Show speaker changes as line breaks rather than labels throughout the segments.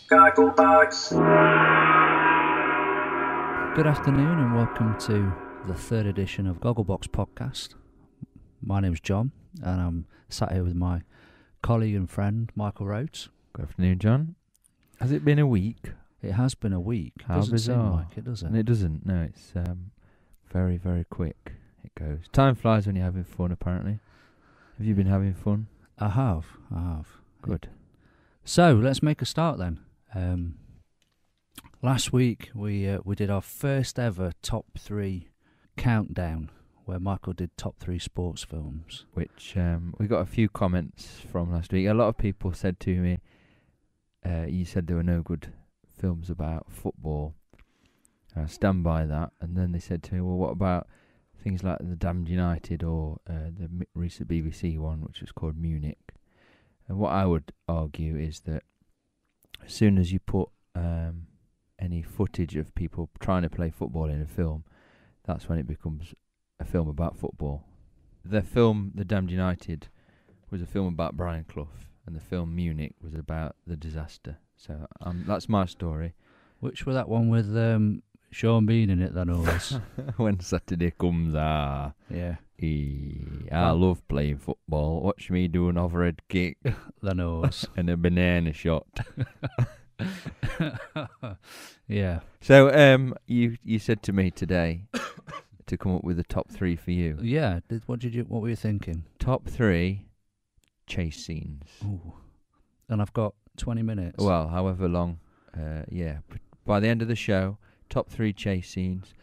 Gogglebox.
Good afternoon and welcome to the third edition of Gogglebox podcast. My name's John and I'm sat here with my colleague and friend Michael Rhodes.
Good afternoon, John. Has it been a week?
It has been a week.
How
doesn't
bizarre.
seem like it, does it?
And it doesn't. No, it's very, very quick. It goes. Time flies when you're having fun, apparently. Have you been having fun?
I have.
Good.
So let's make a start then. Last week we did our first ever top 3 countdown, where Michael did top 3 sports films.
Which we got a few comments from last week. A lot of people said to me, you said there were no good films about football. And I stand by that. And then they said to me, well, what about things like The Damned United or the recent BBC one, which was called Munich? And what I would argue is that as soon as you put any footage of people trying to play football in a film, that's when it becomes a film about football. The film The Damned United was a film about Brian Clough, and the film Munich was about the disaster. So that's my story.
Which was that one with Sean Bean in it then, always?
When Saturday comes,
Yeah.
I love playing football. Watch me do an overhead kick
The nose.
and a banana shot.
Yeah.
So you said to me today to come up with a top 3 for you.
Yeah. What were you thinking?
Top 3 chase scenes.
Ooh. And I've got 20 minutes.
Well, however long. Yeah. By the end of the show, top 3 chase scenes.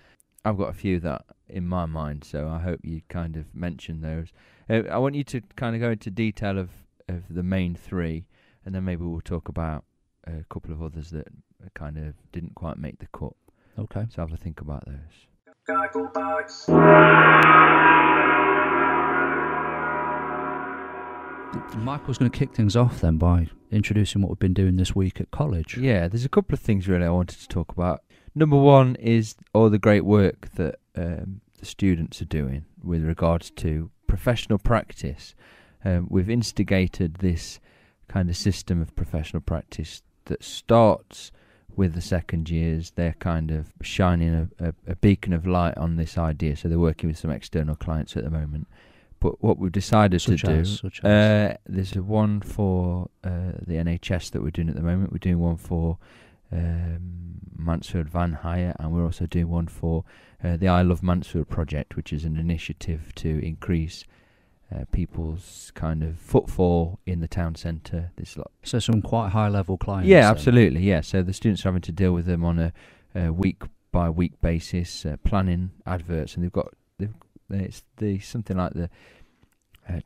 I've got a few that in my mind, so I hope you kind of mention those. I want you to kind of go into detail of the main 3, and then maybe we'll talk about a couple of others that kind of didn't quite make the cut.
Okay.
So have a think about those.
Gogglebox.
Michael's going to kick things off then by introducing what we've been doing this week at college.
Yeah, there's a couple of things really I wanted to talk about. Number one is all the great work that the students are doing with regards to professional practice. We've instigated this kind of system of professional practice that starts with the second years. They're kind of shining a beacon of light on this idea, so they're working with some external clients at the moment. But what we've decided
Such
to
as?
there's a one for the NHS that we're doing at the moment. We're doing one for Mansfield Van Hire, and we're also doing one for the I Love Mansfield project, which is an initiative to increase people's kind of footfall in the town centre.
So some quite high-level clients.
Yeah,
then.
absolutely, yeah. So the students are having to deal with them on a week-by-week basis, planning adverts, and it's something like the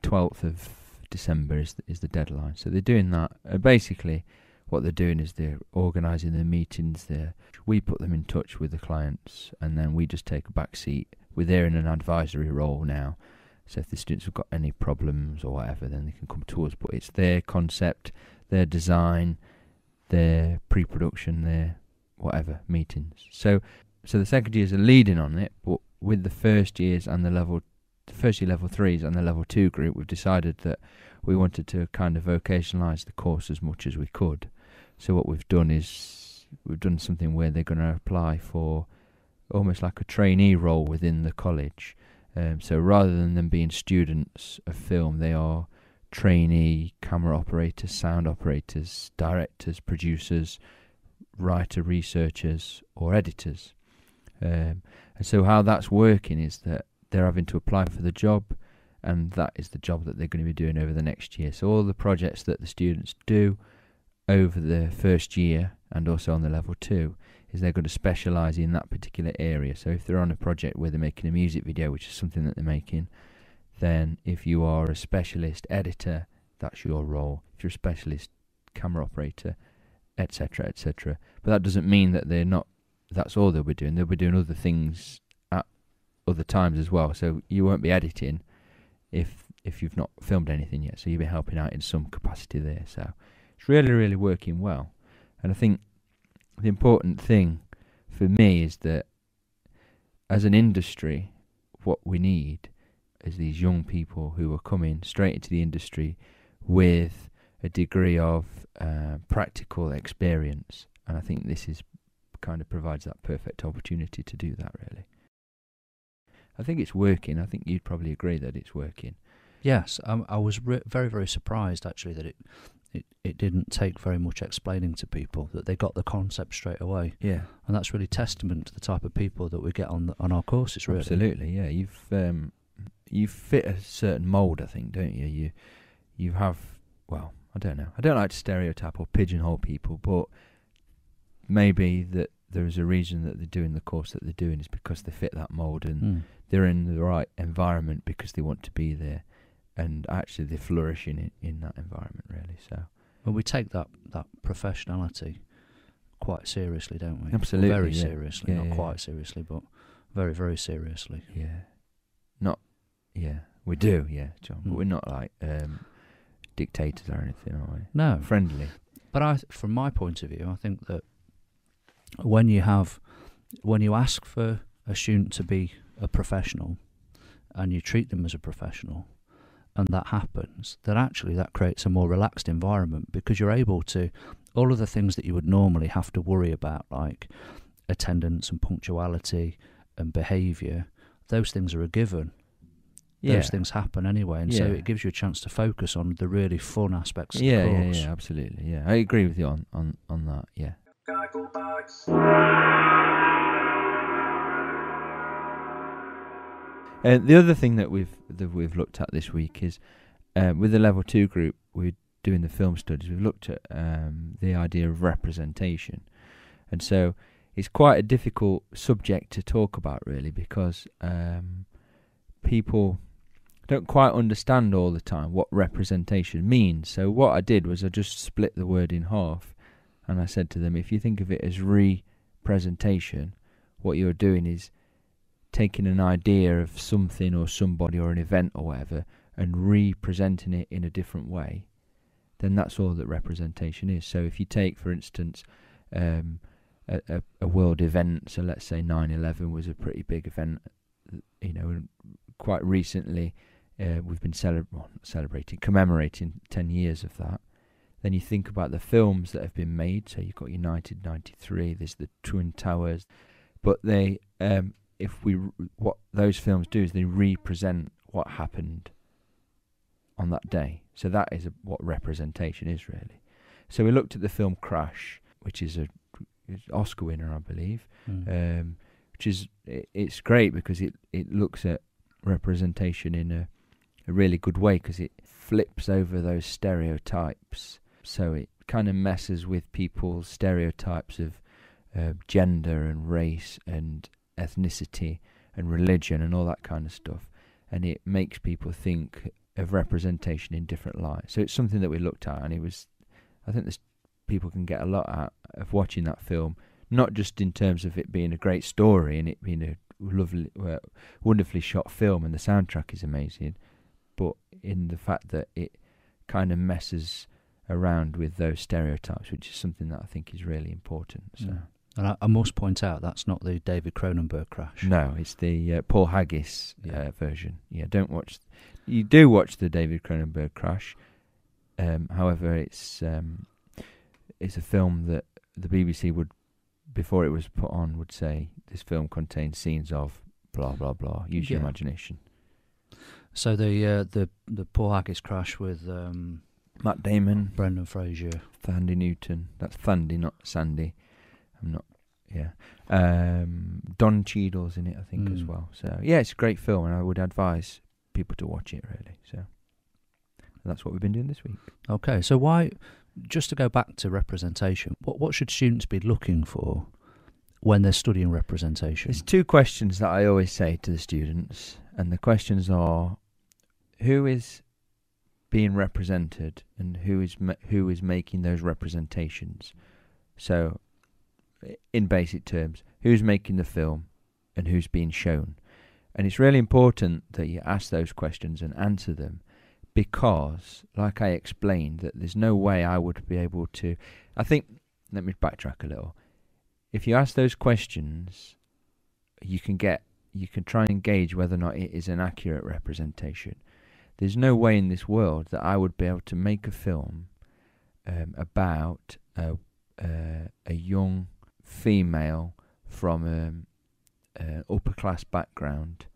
12th of December is the deadline. So they're doing that. Basically, what they're doing is they're organising the meetings there. We put them in touch with the clients, and then we just take a back seat. We're there in an advisory role now. So if the students have got any problems or whatever, then they can come to us. But it's their concept, their design, their pre-production, their whatever meetings. So the second years are leading on it, but with the first years and the first year level 3s and the level 2 group, we've decided that we wanted to kind of vocationalise the course as much as we could. So what we've done is we've done something where they're going to apply for almost like a trainee role within the college. So rather than them being students of film, they are trainee camera operators, sound operators, directors, producers, writer, researchers or editors. And so how that's working is that they're having to apply for the job, and that is the job that they're going to be doing over the next year. So all the projects that the students do over the first year and also on the level 2 is they're going to specialise in that particular area. So if they're on a project where they're making a music video, which is something that they're making, then if you are a specialist editor, that's your role. If you're a specialist camera operator, etc., etc. But that doesn't mean that that's all they'll be doing. They'll be doing other things at other times as well. So you won't be editing if you've not filmed anything yet. So you'll be helping out in some capacity there. So it's really, really working well. And I think the important thing for me is that as an industry, what we need is these young people who are coming straight into the industry with a degree of practical experience, and I think this is kind of provides that perfect opportunity to do that. Really, I think it's working. I think you'd probably agree that it's working.
Yes, I was very, very surprised actually that it didn't take very much explaining to people, that they got the concept straight away.
Yeah,
and that's really testament to the type of people that we get on our courses. Really,
absolutely. Yeah, you fit a certain mould, I think, don't you? You have, well, I don't know. I don't like to stereotype or pigeonhole people, but maybe that there is a reason that they're doing the course that they're doing is because they fit that mould and they're in the right environment because they want to be there, and actually they're flourishing in that environment, really. So,
well, we take that professionality quite seriously, don't we?
Absolutely,
very
yeah.
seriously,
Yeah,
not
yeah,
quite seriously, but very, very seriously.
Yeah, we do, yeah, John. But we're not like dictators or anything, are we?
No,
friendly.
But from my point of view, I think that when you ask for a student to be a professional and you treat them as a professional, and that happens, then actually that creates a more relaxed environment, because you're able to, all of the things that you would normally have to worry about, like attendance and punctuality and behaviour, those things are a given.
Yeah.
Those things happen anyway, and so it gives you a chance to focus on the really fun aspects of the course.
Yeah, absolutely. Yeah, I agree with you on that. Yeah. The other thing that we've looked at this week is with the level 2 group, we're doing the film studies. We've looked at the idea of representation, and so it's quite a difficult subject to talk about, really, because people don't quite understand all the time what representation means. So what I did was I just split the word in half, and I said to them, if you think of it as representation, what you're doing is taking an idea of something or somebody or an event or whatever and representing it in a different way, then that's all that representation is. So if you take, for instance, a world event, so let's say 9/11 was a pretty big event, quite recently we've been commemorating 10 years of that. Then you think about the films that have been made. So you've got United 93, there's the Twin Towers, but they what those films do is they represent what happened on that day. So that is what representation is, really. So we looked at the film Crash, which is an Oscar winner, I believe, it's great because it looks at representation in a really good way, because it flips over those stereotypes. So it kind of messes with people's stereotypes of gender and race and ethnicity and religion and all that kind of stuff, and it makes people think of representation in different light. So it's something that we looked at, and I think people can get a lot out of watching that film, not just in terms of it being a great story and it being a lovely, wonderfully shot film and the soundtrack is amazing, but in the fact that it kind of messes around with those stereotypes, which is something that I think is really important. So.
Yeah. And I must point out, that's not the David Cronenberg Crash.
No, it's the Paul Haggis version. Yeah, you do watch the David Cronenberg Crash. However, it's a film that the BBC would, before it was put on, would say this film contains scenes of blah blah blah. Use your imagination.
So the Paul Haggis Crash with
Matt Damon,
Brendan Fraser,
Thandie Newton. That's Thandie, not Sandy. I'm not. Yeah. Don Cheadle's in it, I think, as well. So yeah, it's a great film, and I would advise people to watch it, really. So that's what we've been doing this week.
Okay, so why? Just to go back to representation, what should students be looking for when they're studying representation?
There's two questions that I always say to the students, and the questions are: who is being represented, and who is making those representations? So, in basic terms, who's making the film, and who's being shown? And it's really important that you ask those questions and answer them, because, like I explained, that there's no way I would be able to. I think, let me backtrack a little. If you ask those questions, you can try and gauge whether or not it is an accurate representation. There's no way in this world that I would be able to make a film about a young female from an upper class background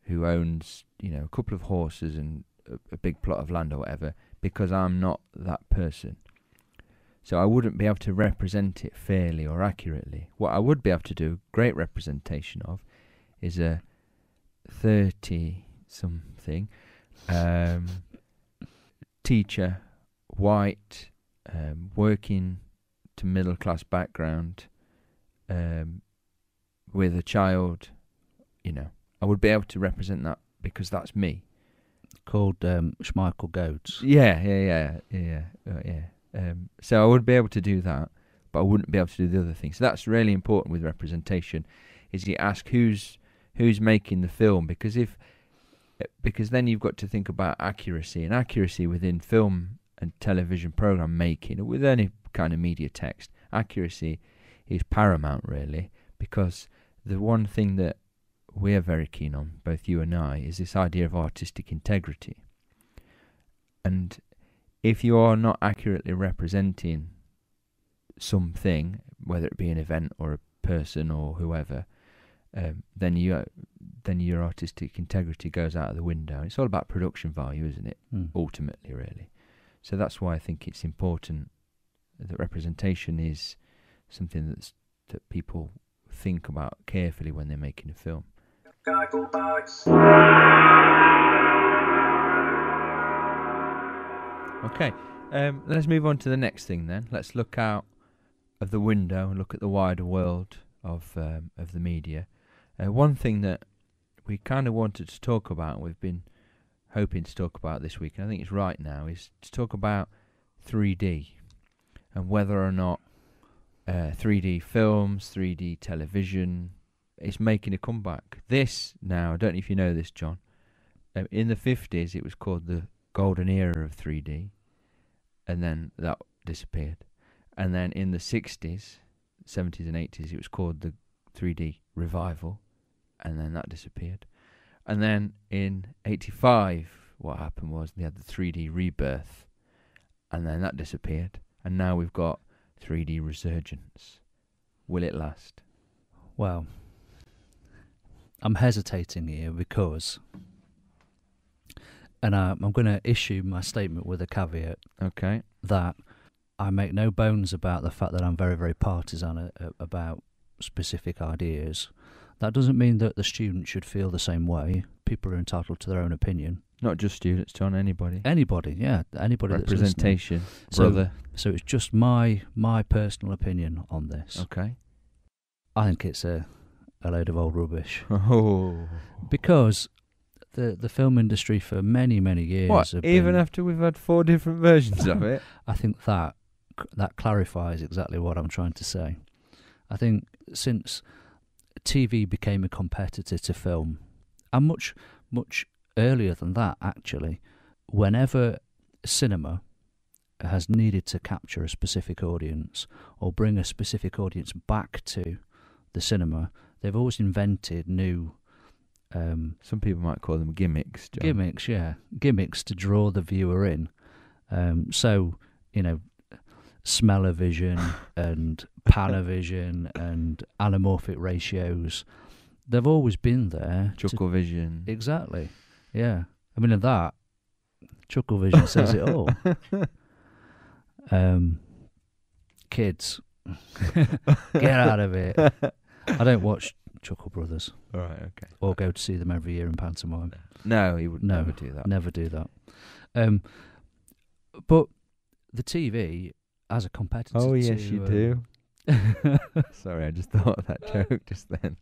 who owns, a couple of horses and a big plot of land or whatever, because I'm not that person. So I wouldn't be able to represent it fairly or accurately. What I would be able to do, great representation of, is a 30-something teacher, white, working to middle class background, with a child. I would be able to represent that because that's me.
Called Schmeichel Goats.
Yeah. So I would be able to do that, but I wouldn't be able to do the other things. So that's really important with representation. Is you ask who's making the film, because then you've got to think about accuracy, and accuracy within film and television program making, or with any kind of media text, accuracy is paramount, really, because the one thing that we're very keen on, both you and I, is this idea of artistic integrity. And if you are not accurately representing something, whether it be an event or a person or whoever, then your artistic integrity goes out of the window. It's all about production value, isn't it? Ultimately, really. So that's why I think it's important that representation is something that people think about carefully when they're making a film. Gogglebox. Okay, let's move on to the next thing then. Let's look out of the window and look at the wider world of the media. One thing that we kind of wanted to talk about, we've been hoping to talk about this week, and I think it's right now, is to talk about 3D and whether or not 3D films, 3D television is making a comeback. This now, I don't know if you know this, John, in the 50s it was called the golden era of 3D, and then that disappeared. And then in the 60s, 70s and 80s, it was called the 3D revival, and then that disappeared. And then in 85, what happened was they had the 3D rebirth, and then that disappeared. And now we've got 3D resurgence. Will it last?
Well, I'm hesitating here because, and I'm going to issue my statement with a caveat.
Okay.
That I make no bones about the fact that I'm very, very partisan about specific ideas. That doesn't mean that the student should feel the same way. People are entitled to their own opinion.
Not just students, John, anybody.
Anybody, yeah. Anybody
representation,
that's listening.
brother.
So it's just my personal opinion on this.
Okay.
I think it's a load of old rubbish.
Oh.
Because the film industry for many, many years...
What, even after we've had 4 different versions of it?
I think that clarifies exactly what I'm trying to say. I think since TV became a competitor to film, and much, much earlier than that, actually, whenever cinema has needed to capture a specific audience or bring a specific audience back to the cinema, they've always invented new...
some people might call them gimmicks, John.
Gimmicks, yeah. Gimmicks to draw the viewer in. So, smell-o-vision and panovision and anamorphic ratios, they've always been there.
Chuckle-vision.
Exactly, yeah. I mean, that, Chuckle-vision says it all. Kids, get out of it. I don't watch Chuckle Brothers.
All right, okay.
Or go to see them every year in pantomime.
No, he would never do that.
Never do that. But the TV as a competitor.
Oh yes, you do. Sorry, I just thought of that joke just then.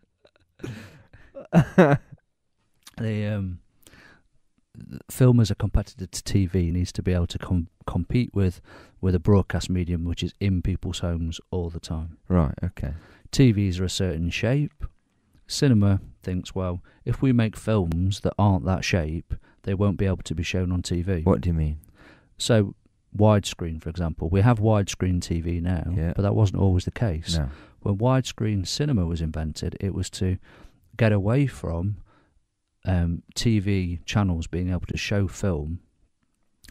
The film as a competitor to TV needs to be able to compete with a broadcast medium which is in people's homes all the time.
Right, okay.
TVs are a certain shape. Cinema thinks, well, if we make films that aren't that shape, they won't be able to be shown on TV.
What do you mean?
So, widescreen, for example. We have widescreen TV now, but that wasn't always the case.
No.
When widescreen cinema was invented, it was to get away from TV channels being able to show film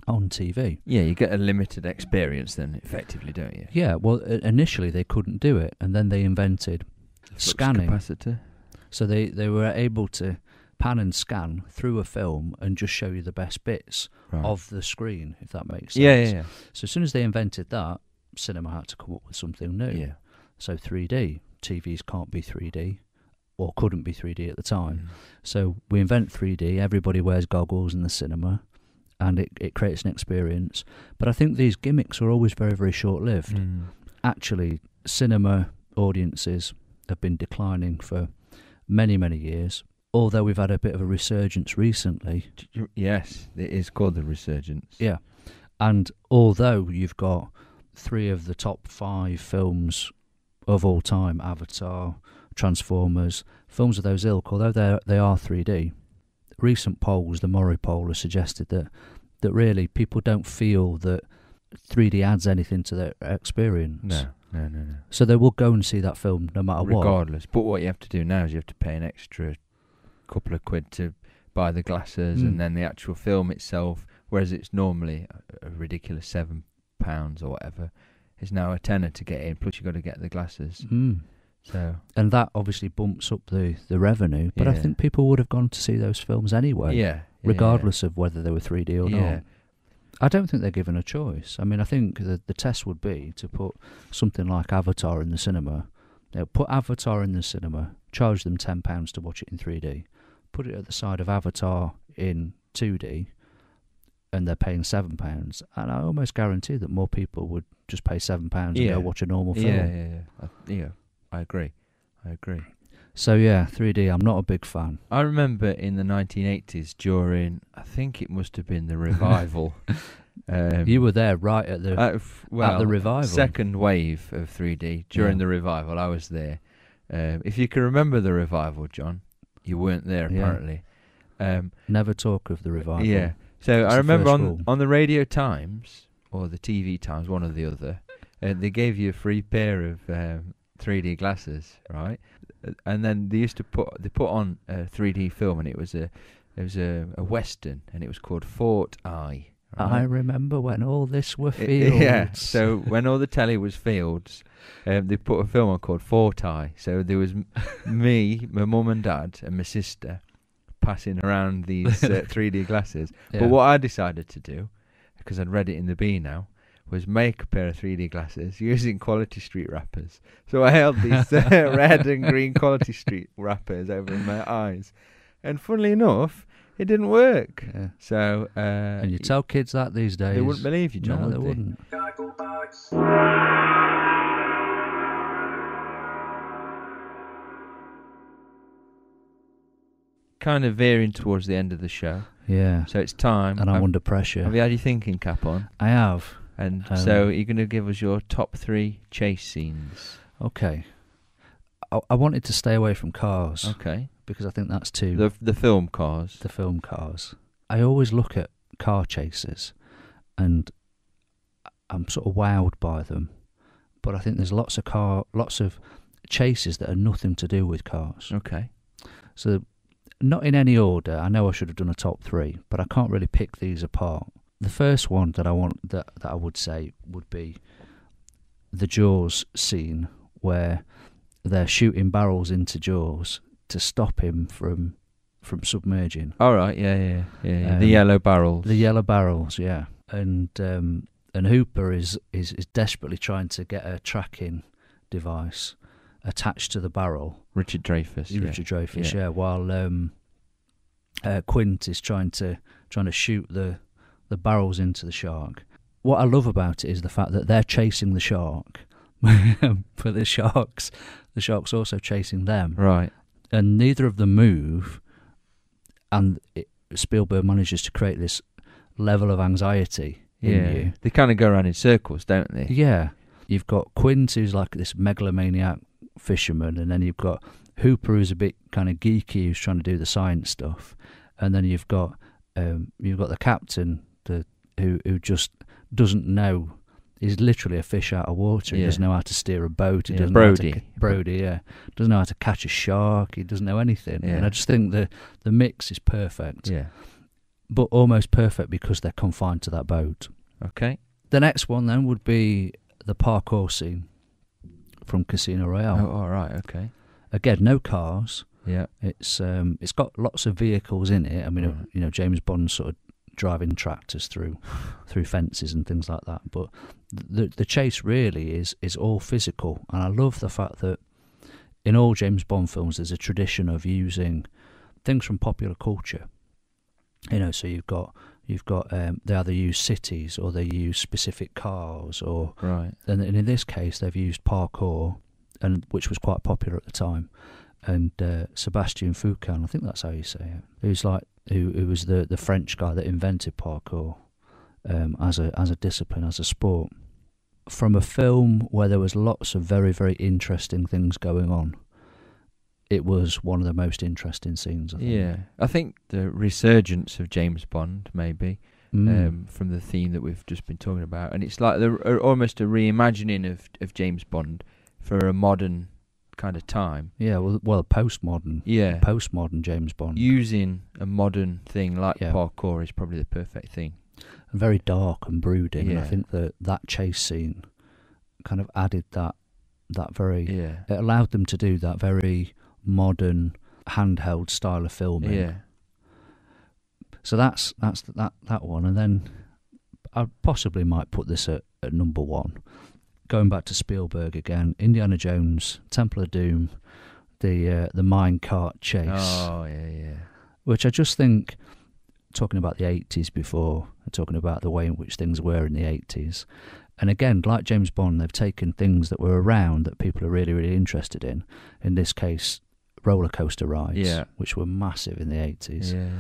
on TV.
Yeah, you get a limited experience then, effectively, don't you?
Yeah, well, initially they couldn't do it, and then they invented scanning.
Capacitor.
So they were able to pan and scan through a film and just show you the best bits of the screen, if that makes sense.
Yeah.
So as soon as they invented that, cinema had to come up with something new.
Yeah.
So 3D. TVs can't be 3D, or couldn't be 3D at the time. So we invent 3D, everybody wears goggles in the cinema, and it creates an experience. But I think these gimmicks are always very, very short-lived. Actually, cinema audiences have been declining for many, many years, although we've had a bit of a resurgence recently.
Yes, it is called the resurgence.
Yeah. And although you've got 3 of the top 5 films of all time, Avatar, Transformers, films of those ilk, although they are 3D, recent polls, the Murray poll, has suggested that really people don't feel that 3D adds anything to their experience.
No.
So they will go and see that film no matter what.
Regardless. But what you have to do now is you have to pay an extra couple of quid to buy the glasses and then the actual film itself, whereas it's normally a ridiculous £7 or whatever. It's now a tenner to get in, plus you've got to get the glasses. So, and
that obviously bumps up the revenue, but I think people would have gone to see those films anyway, regardless of whether they were 3D or not. I don't think they're given a choice. I mean, I think the test would be to put something like Avatar in the cinema. Put Avatar in the cinema, charge them £10 to watch it in 3D, put it at the side of Avatar in 2D, and they're paying £7, and I almost guarantee that more people would just pay £7 and go watch a normal film.
Yeah, I agree.
So yeah, 3D, I'm not a big fan.
I remember in the 1980s during, I think it must have been the revival.
You were there right at the at the revival.
Second wave of 3D during the revival. I was there. If you can remember the revival, John, you weren't there apparently.
Never talk of the revival.
Yeah. So I remember on the Radio Times or the TV Times, one or the other, they gave you a free pair of 3D glasses, right? And then they put on a 3D film, and it was a western, and it was called Fort Eye. Right?
I remember when all this were fields.
Yeah. So when all the telly was fields, they put a film on called Fort Eye. So there was me, my mum and dad, and my sister passing around these 3D glasses. But what I decided to do, because I'd read it in the Bee now, was make a pair of 3D glasses using Quality Street wrappers. So I held these red and green Quality Street wrappers over my eyes, and funnily enough, it didn't work.
Yeah.
So
and you tell kids that these days,
they wouldn't believe you, John.
No, they wouldn't.
Kind of veering towards the end of the show.
Yeah.
So it's time.
And I'm under pressure.
Have you had your thinking cap on?
I have.
And so you're going to give us your top 3 chase scenes.
Okay. I wanted to stay away from cars.
Okay.
Because I think that's too...
The film cars.
The film cars. I always look at car chases and I'm sort of wowed by them. But I think there's lots of chases that are nothing to do with cars.
Okay.
So, not in any order. I know I should have done a top 3, but I can't really pick these apart. The first one that I would say would be the Jaws scene where they're shooting barrels into Jaws to stop him from submerging.
All right, yeah. The yellow barrels.
The yellow barrels, yeah. And Hooper is desperately trying to get a tracking device attached to the barrel.
Richard Dreyfuss,
yeah. While Quint is trying to shoot the barrels into the shark. What I love about it is the fact that they're chasing the shark, but the shark's also chasing them.
Right.
And neither of them move, and Spielberg manages to create this level of anxiety in you.
They kind of go around in circles, don't they?
Yeah. You've got Quint, who's like this megalomaniac fisherman, and then you've got Hooper, who's a bit kind of geeky, who's trying to do the science stuff, and then you've got the captain, who just doesn't know. He's literally a fish out of water. He doesn't know how to steer a boat. He doesn't Brody, doesn't know how to catch a shark. He doesn't know anything. And I just think the mix is perfect.
Yeah.
but almost perfect because they're confined to that boat.
Okay.
The next one then would be the parkour scene from Casino Royale.
Oh, all right. Okay.
Again, no cars.
Yeah.
It's got lots of vehicles in it. I mean,
Right.
you know, James Bond sort of driving tractors through fences and things like that. But the chase really is all physical, and I love the fact that in all James Bond films there's a tradition of using things from popular culture. You know, so you've got they either use cities or they use specific cars, or
Right.
and in this case they've used parkour, and which was quite popular at the time. And Sebastian Foucan, I think that's how you say it, who was the French guy that invented parkour as a discipline, as a sport. From a film where there was lots of very, very interesting things going on, it was one of the most interesting scenes, I think.
Yeah. I think the resurgence of James Bond, maybe, from the theme that we've just been talking about. And it's like almost a reimagining of James Bond for a modern kind of time.
Yeah, well, postmodern James Bond.
Using a modern thing like
Yeah.
parkour is probably the perfect thing.
And very dark and brooding. And I
Yeah.
think that chase scene kind of added that very...
Yeah.
It allowed them to do that very modern, handheld style of filming.
Yeah.
So that's that one. And then I possibly might put this at number one. Going back to Spielberg again, Indiana Jones, Temple of Doom, the minecart chase.
Oh, yeah.
Which I just think, talking about the 80s before, talking about the way in which things were in the 80s, and again, like James Bond, they've taken things that were around that people are really, really interested in this case, roller coaster rides,
Yeah.
which were massive in the 80s,
Yeah.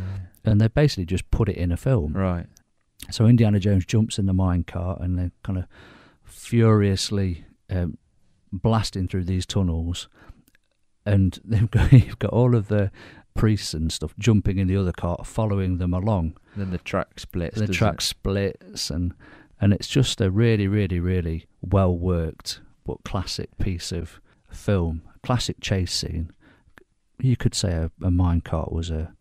and they basically just put it in a film.
Right.
So Indiana Jones jumps in the minecart and they're kind of furiously blasting through these tunnels, and you've got all of the priests and stuff jumping in the other cart, following them along.
Then the track splits.
The track splits, and it's just a really, really, really well worked but classic piece of film. Classic chase scene. You could say a minecart was a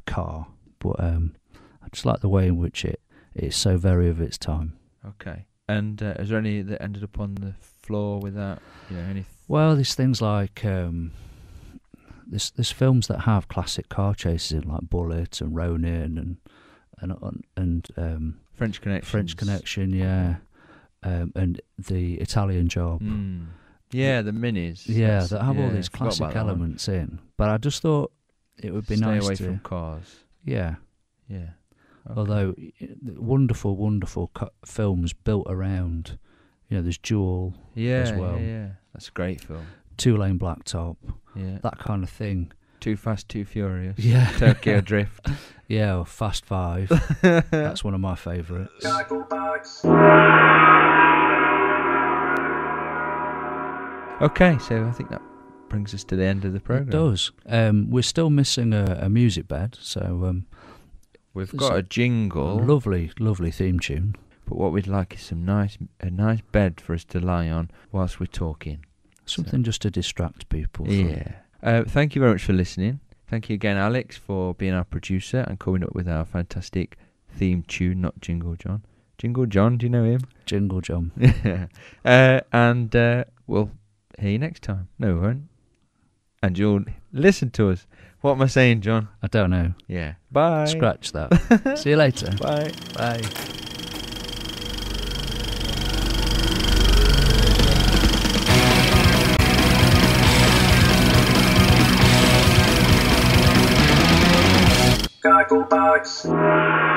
car, but I just like the way in which it is so very of its time.
Okay. And is there any that ended up on the floor without, any?
Well, there's things like there's films that have classic car chases in, like Bullet and Ronin and
French Connection,
yeah, and the Italian Job.
Yeah, the minis.
Yeah, that have all these
I forgot
classic
about that one.
elements in. But I just thought it would be
Stay
nice
away
to...
from cars.
Yeah.
Yeah. Okay.
Although, wonderful, wonderful films built around, there's Jewel as well.
Yeah. That's a great film.
Two-Lane Blacktop,
Yeah.
that kind of thing.
Too Fast, Too Furious.
Yeah.
Tokyo Drift.
Yeah, or Fast Five. That's one of my favourites.
Okay, so I think that brings us to the end of the programme.
It does. We're still missing a music bed, so...
We've got a jingle.
Lovely, lovely theme tune.
But what we'd like is a nice bed for us to lie on whilst we're talking.
Something just to distract people.
Yeah. Thank you very much for listening. Thank you again, Alex, for being our producer and coming up with our fantastic theme tune, not Jingle John. Jingle John, do you know him?
Jingle John.
And we'll hear you next time. No, we won't. And you'll listen to us. What am I saying, John?
I don't know.
Yeah. Bye.
Scratch that. See you later.
Bye.
Bye.
Gogglebox.